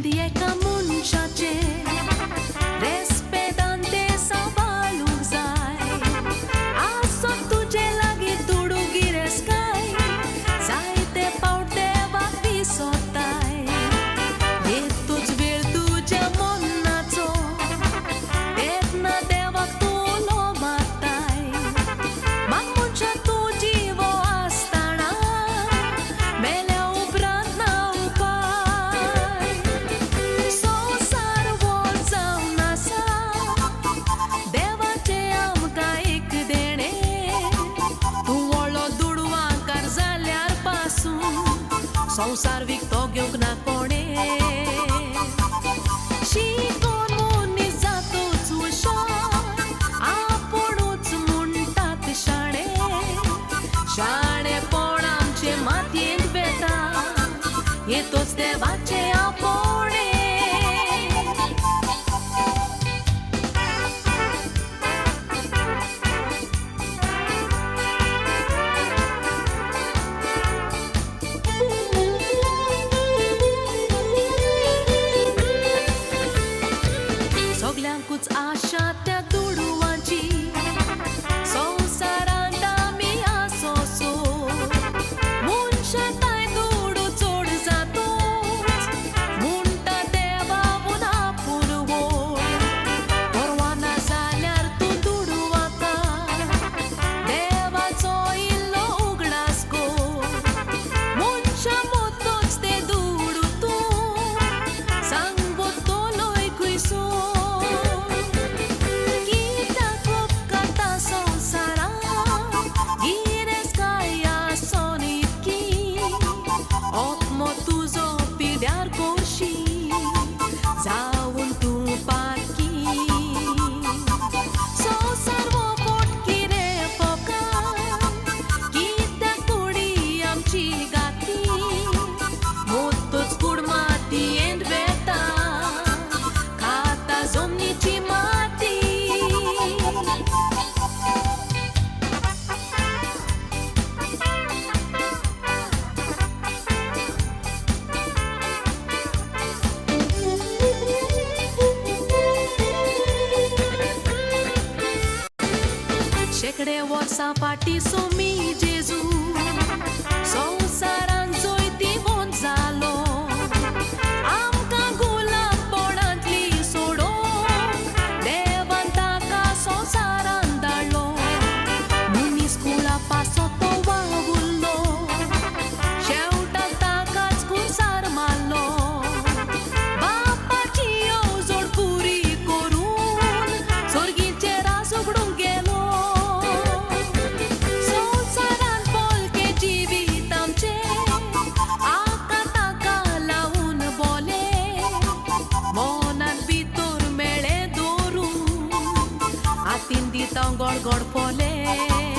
Scendi e ca munciace Respedante sa valuzai Aso tuđe lagi tudu gireskaj Zajte paute va visotaj Je tuđ vir tuđe monnaco Etna deva tu lomataj Ma munča tuđivo astana Mele ubrat na upaj Sosar volzau nasa Deva ce am gaik dene Tu olo dudwa kar zalyar pasun संसार विकतो घेवंक ना कोणे शिकोन मनीस जातोच हुशार आपुणूच म्हणटात शाणे शाणेपण आमचे मातयेंत बेता येतोच देवाचे आपोणे सगळ्यांकूच आशा त्या दुडवांची संवसारांत आमी आसो सो मनशाताय दुडू चड जातोच म्हणटा देवा उना पुरवो परवाना जाल्यार तूं दुडवाका देवाचो इल्लो उगडास कोर मनशा मोतोच ते दुडू तूं सांगो तोलोय खुयसो Pidear corși Zaun tu parchi So sarvo potkire poca Chita kudi amchi gati Motoți kurmati and beta Khata zomnici mati शेकडे वर्सां फाटीं सोमी जेजू संवसारान जोयती मोन जालो आमकां गुलाबपणांतली सोडोन देवान ताका संवसारान धाडलो मनीस कुळा पासो तो वावुरलो शेवटाक ताकाच खुंसार मारलो बापाची येवजण पुरी करून सर्गीचे रास उगडूंक गेलो Hatin ditang gol gol pole